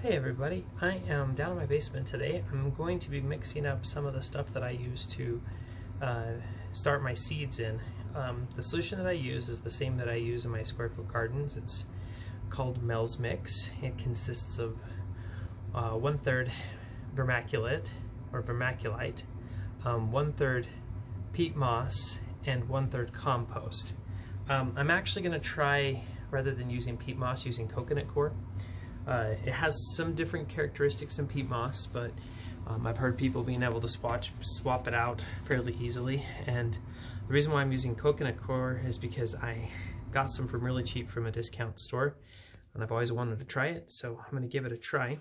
Hey everybody, I am down in my basement today. I'm going to be mixing up some of the stuff that I use to start my seeds in. The solution that I use is the same that I use in my square foot gardens. It's called Mel's Mix. It consists of 1/3 vermiculite, or vermiculite, 1/3 peat moss, and 1/3 compost. I'm actually going to try, rather than using peat moss, using coconut coir. It has some different characteristics than peat moss, but I've heard people being able to swap it out fairly easily. And the reason why I'm using coconut coir is because I got some from really cheap from a discount store, and I've always wanted to try it, so I'm going to give it a try.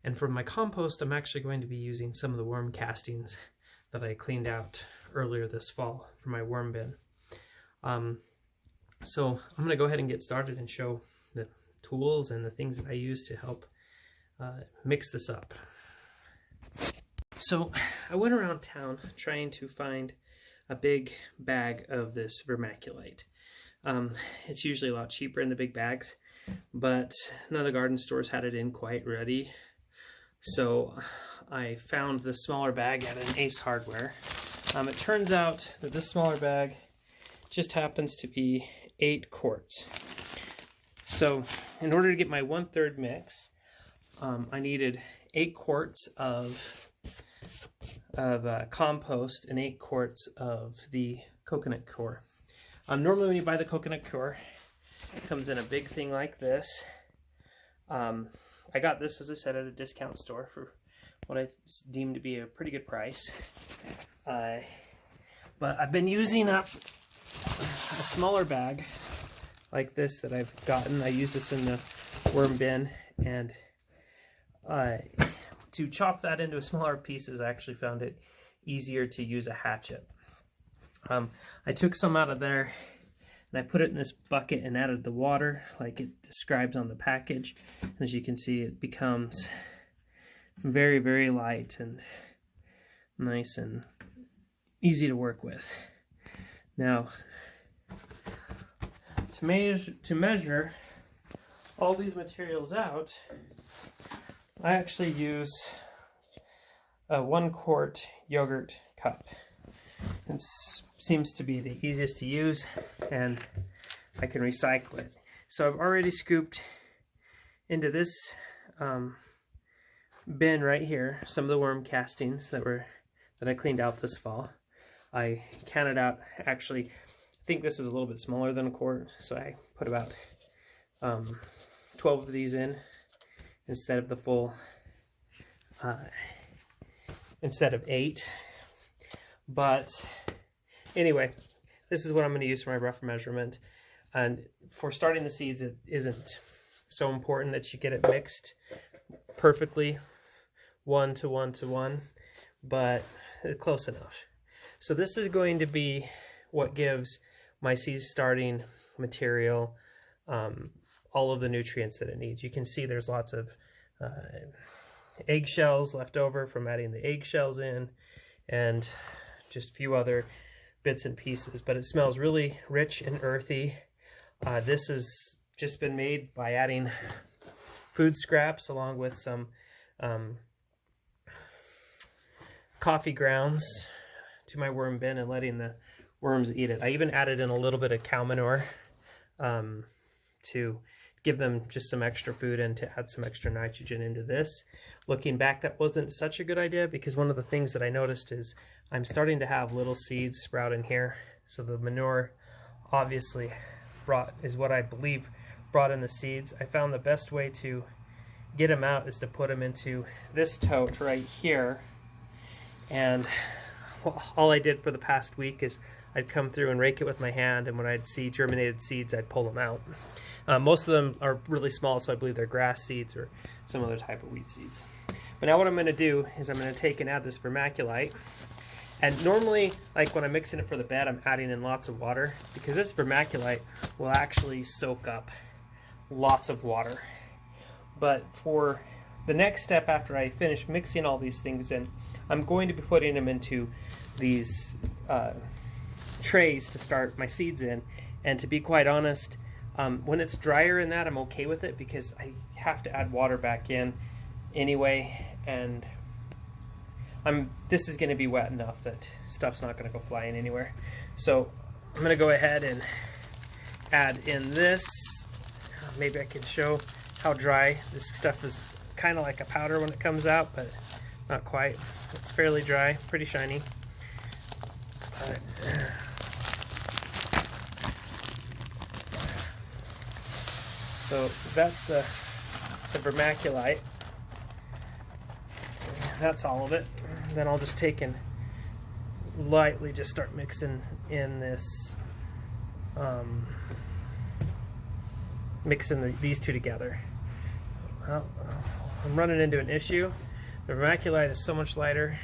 And for my compost, I'm actually going to be using some of the worm castings that I cleaned out earlier this fall for my worm bin. So I'm going to go ahead and get started and show the tools and the things that I use to help mix this up. So I went around town trying to find a big bag of this vermiculite. It's usually a lot cheaper in the big bags, but none of the garden stores had it in quite ready. So I found the smaller bag at an Ace Hardware. It turns out that this smaller bag just happens to be 8 quarts. So in order to get my 1/3 mix, I needed 8 quarts of compost and 8 quarts of the coconut coir. Normally when you buy the coconut coir, it comes in a big thing like this. I got this, as I said, at a discount store for what I deemed to be a pretty good price. But I've been using up a smaller bag like this that I've gotten. I use this in the worm bin, and to chop that into smaller pieces, I actually found it easier to use a hatchet. I took some out of there and I put it in this bucket and added the water like it describes on the package. As you can see, it becomes very, very light and nice and easy to work with. Now, to measure all these materials out, I actually use a 1 quart yogurt cup. It seems to be the easiest to use, and I can recycle it. So I've already scooped into this bin right here some of the worm castings that I cleaned out this fall. I counted out, actually, I think this is a little bit smaller than a quart, so I put about 12 of these in instead of the full, instead of 8. But anyway, this is what I'm going to use for my rough measurement. And for starting the seeds, it isn't so important that you get it mixed perfectly 1 to 1 to 1, but close enough. So this is going to be what gives my seed starting material all of the nutrients that it needs. You can see there's lots of eggshells left over from adding the eggshells in, and just a few other bits and pieces, but it smells really rich and earthy. This has just been made by adding food scraps along with some coffee grounds to my worm bin and letting the worms eat it. I even added in a little bit of cow manure to give them just some extra food and to add some extra nitrogen into this. Looking back, that wasn't such a good idea, because one of the things that I noticed is I'm starting to have little seeds sprout in here. So the manure obviously is what I believe brought in the seeds. I found the best way to get them out is to put them into this tote right here. And all I did for the past week is I'd come through and rake it with my hand, and when I'd see germinated seeds, I'd pull them out. Most of them are really small, so I believe they're grass seeds or some other type of wheat seeds. But now what I'm going to do is I'm going to take and add this vermiculite. And normally, like when I'm mixing it for the bed, I'm adding in lots of water, because this vermiculite will actually soak up lots of water. But for the next step, after I finish mixing all these things in, I'm going to be putting them into these trays to start my seeds in. And to be quite honest, When it's drier in that, I'm okay with it because I have to add water back in anyway, and this is going to be wet enough that stuff's not going to go flying anywhere. So I'm going to go ahead and add in this. Maybe I can show how dry this stuff is. Kind of like a powder when it comes out, but not quite. It's fairly dry, pretty shiny. So that's the vermiculite. That's all of it. Then I'll just take and lightly just start mixing in this, these two together. Well, I'm running into an issue. The vermiculite is so much lighter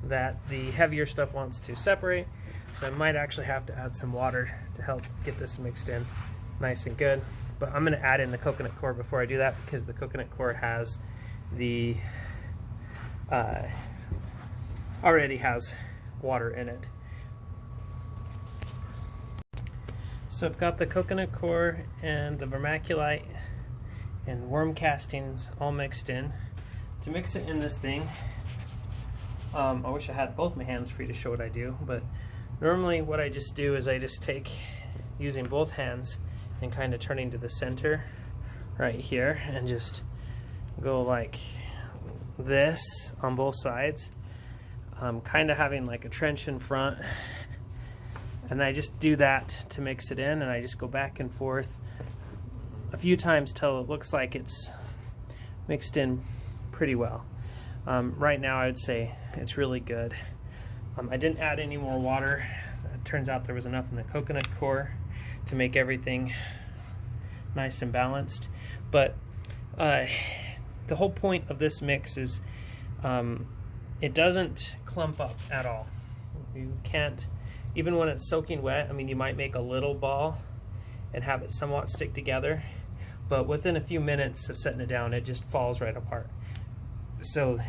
that the heavier stuff wants to separate, so I might actually have to add some water to help get this mixed in nice and good. But I'm going to add in the coconut coir before I do that, because the coconut coir has the already has water in it. So I've got the coconut coir and the vermiculite and worm castings all mixed in. To mix it in this thing, I wish I had both my hands free to show what I do, but normally what I just do is I just take, using both hands and kind of turning to the center right here, and just go like this on both sides, kind of having like a trench in front, and I just do that to mix it in, and I just go back and forth a few times till it looks like it's mixed in pretty well. Right now I would say it's really good. I didn't add any more water. It turns out there was enough in the coconut coir to make everything nice and balanced. But the whole point of this mix is it doesn't clump up at all. You can't, even when it's soaking wet, I mean, you might make a little ball and have it somewhat stick together, but within a few minutes of setting it down, it just falls right apart. So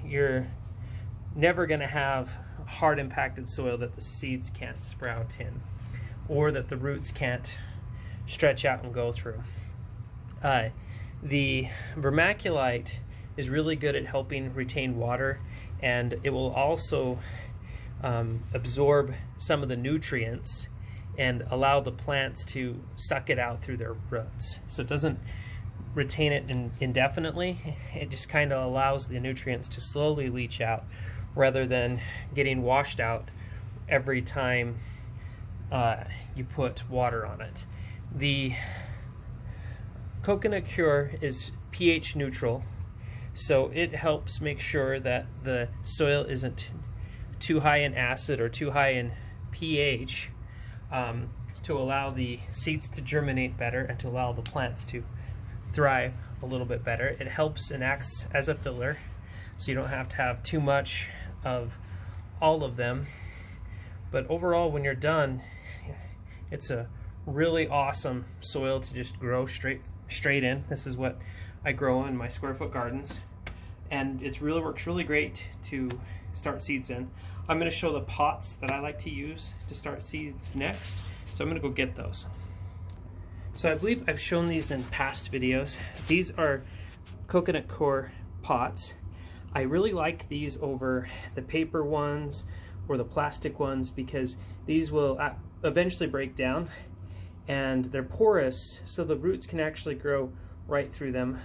you're never going to have hard impacted soil that the seeds can't sprout in, or that the roots can't stretch out and go through. The vermiculite is really good at helping retain water, and it will also absorb some of the nutrients and allow the plants to suck it out through their roots. So it doesn't retain it indefinitely. It just kind of allows the nutrients to slowly leach out, rather than getting washed out every time you put water on it. The coconut coir is pH neutral, so it helps make sure that the soil isn't too high in acid or too high in pH, to allow the seeds to germinate better and to allow the plants to thrive a little bit better. It helps and acts as a filler, so you don't have to have too much of all of them. But overall, when you're done, it's a really awesome soil to just grow straight in. This is what I grow in my square foot gardens, and it really works really great to start seeds in. I'm going to show the pots that I like to use to start seeds next, so I'm going to go get those. So I believe I've shown these in past videos. These are coconut coir pots. I really like these over the paper ones or the plastic ones, because these will eventually break down, and they're porous, so the roots can actually grow right through them.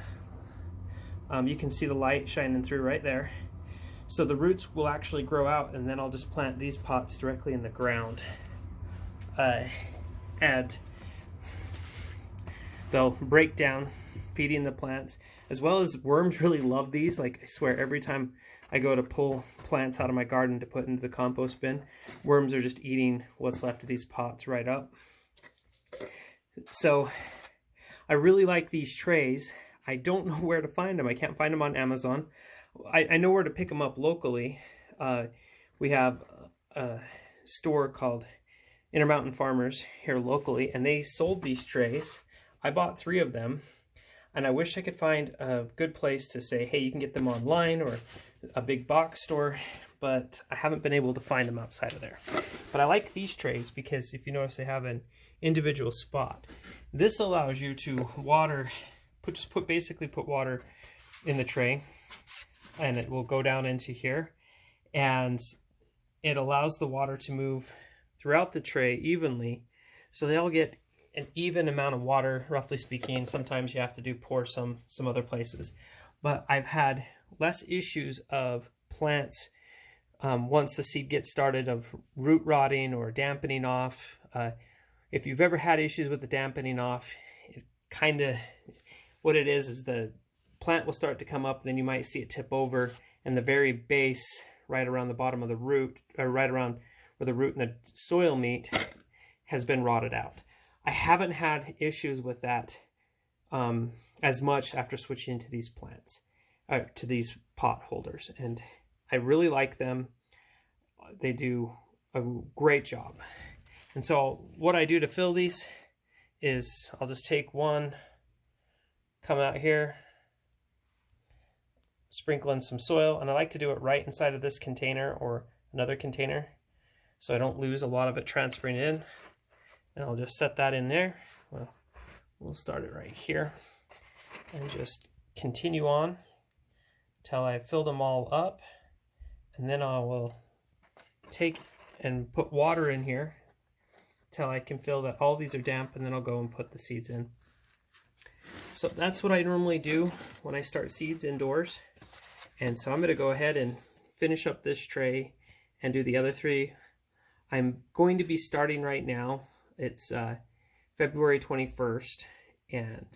You can see the light shining through right there. So the roots will actually grow out, and then I'll just plant these pots directly in the ground. And they'll break down, feeding the plants, as well as worms really love these. Like, I swear, every time I go to pull plants out of my garden to put into the compost bin, worms are just eating what's left of these pots right up. So I really like these trays. I don't know where to find them. I can't find them on Amazon. I know where to pick them up locally. We have a store called Intermountain Farmers here locally, and they sold these trays. I bought 3 of them, and I wish I could find a good place to say, hey, you can get them online, or a big box store, but I haven't been able to find them outside of there. But I like these trays because if you notice, they have an individual spot. This allows you to water, basically put water in the tray, and it will go down into here, and it allows the water to move throughout the tray evenly, so they all get an even amount of water, roughly speaking. Sometimes you have to pour some other places, but I've had less issues of plants once the seed gets started of root rotting or dampening off. If you've ever had issues with the dampening off, what it is the plant will start to come up, then you might see it tip over, and the very base, right around the bottom of the root, or right around where the root and the soil meet, has been rotted out. I haven't had issues with that as much after switching to these plants, to these pot holders, and I really like them. They do a great job. And so what I do to fill these is I'll just take one, come out here, sprinkle in some soil, and I like to do it right inside of this container or another container so I don't lose a lot of it transferring in. And I'll just set that in there. Well, we'll start it right here and just continue on till I filled them all up. And then I will take and put water in here till I can feel that all these are damp, and then I'll go and put the seeds in. So that's what I normally do when I start seeds indoors. And so I'm going to go ahead and finish up this tray and do the other three. I'm going to be starting right now. It's February 21st, and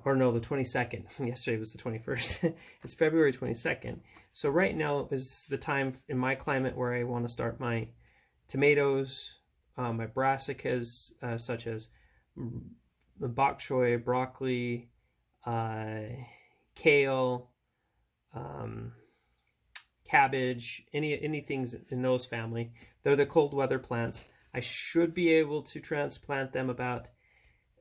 or no, the 22nd. Yesterday was the 21st. It's February 22nd. So right now is the time in my climate where I want to start my tomatoes, my brassicas, such as bok choy, broccoli, kale, cabbage, any things in those family. They're the cold weather plants. I should be able to transplant them about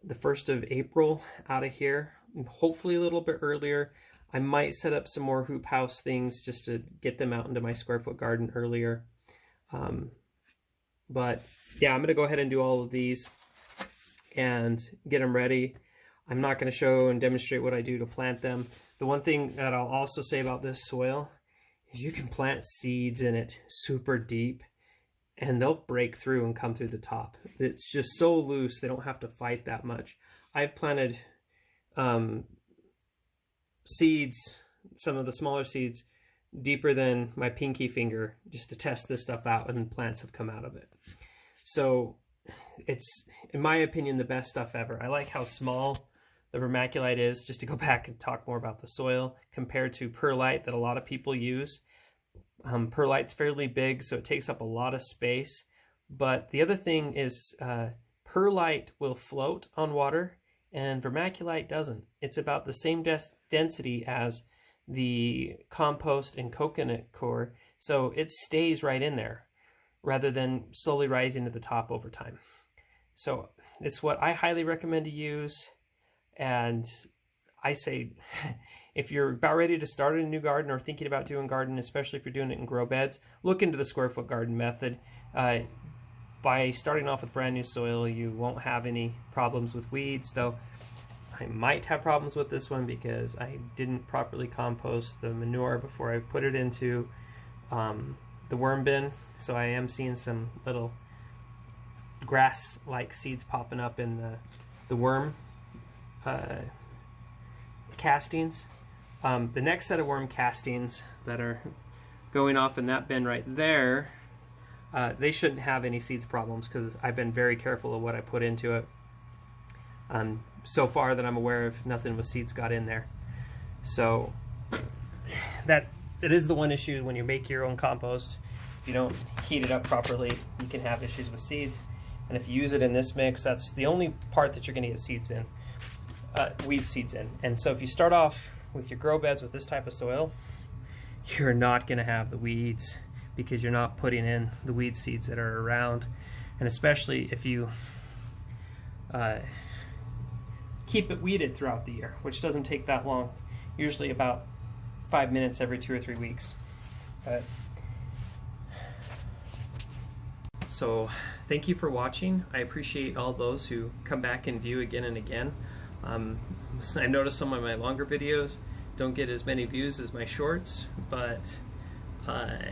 the 1st of April out of here, hopefully a little bit earlier. I might set up some more hoop house things just to get them out into my square foot garden earlier. But yeah, I'm going to go ahead and do all of these and get them ready. I'm not going to show and demonstrate what I do to plant them. The one thing that I'll also say about this soil is you can plant seeds in it super deep, and they'll break through and come through the top. It's just so loose, they don't have to fight that much. I've planted seeds, some of the smaller seeds, deeper than my pinky finger just to test this stuff out, and plants have come out of it. So it's, in my opinion, the best stuff ever. I like how small the vermiculite is, just to go back and talk more about the soil, compared to perlite that a lot of people use. Perlite's fairly big, so it takes up a lot of space. But the other thing is perlite will float on water, and vermiculite doesn't. It's about the same density as the compost and coconut coir, so it stays right in there rather than slowly rising to the top over time. So it's what I highly recommend to use. And I say, if you're about ready to start a new garden or thinking about doing garden, especially if you're doing it in grow beds, look into the square foot garden method. By starting off with brand new soil, you won't have any problems with weeds, though I might have problems with this one because I didn't properly compost the manure before I put it into the worm bin. So I am seeing some little grass-like seeds popping up in the worm castings. The next set of worm castings that are going off in that bin right there, they shouldn't have any seeds problems because I've been very careful of what I put into it. So far that I'm aware of, nothing with seeds got in there. So it is the one issue when you make your own compost. If you don't heat it up properly, you can have issues with seeds. And if you use it in this mix, that's the only part that you're going to get seeds in, weed seeds in. And so if you start off with your grow beds with this type of soil, you're not going to have the weeds because you're not putting in the weed seeds that are around. And especially if you keep it weeded throughout the year, which doesn't take that long, usually about 5 minutes every 2 or 3 weeks. So thank you for watching. I appreciate all those who come back and view again and again. I noticed some of my longer videos don't get as many views as my shorts, but I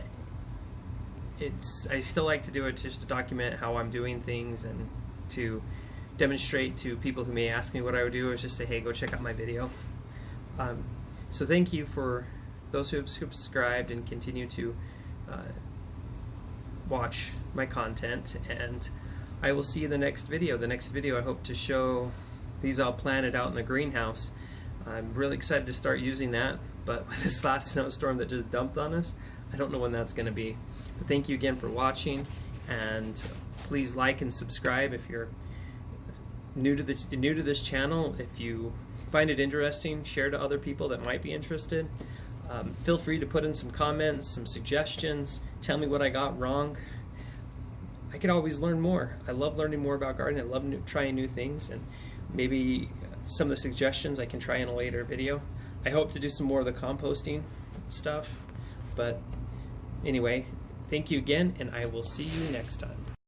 still like to do it just to document how I'm doing things and to demonstrate to people who may ask me what I would do, or just say, hey, go check out my video. So thank you for those who have subscribed and continue to watch my content, and I will see you in the next video. The next video I hope to show these all planted out in the greenhouse. I'm really excited to start using that, but with this last snowstorm that just dumped on us, I don't know when that's going to be. But thank you again for watching, and please like and subscribe if you're new to this channel. If you find it interesting, share to other people that might be interested. Feel free to put in some comments, some suggestions, tell me what I got wrong. I could always learn more. I love learning more about gardening. I love trying new things, and maybe some of the suggestions I can try in a later video. I hope to do some more of the composting stuff, but anyway, thank you again, and I will see you next time.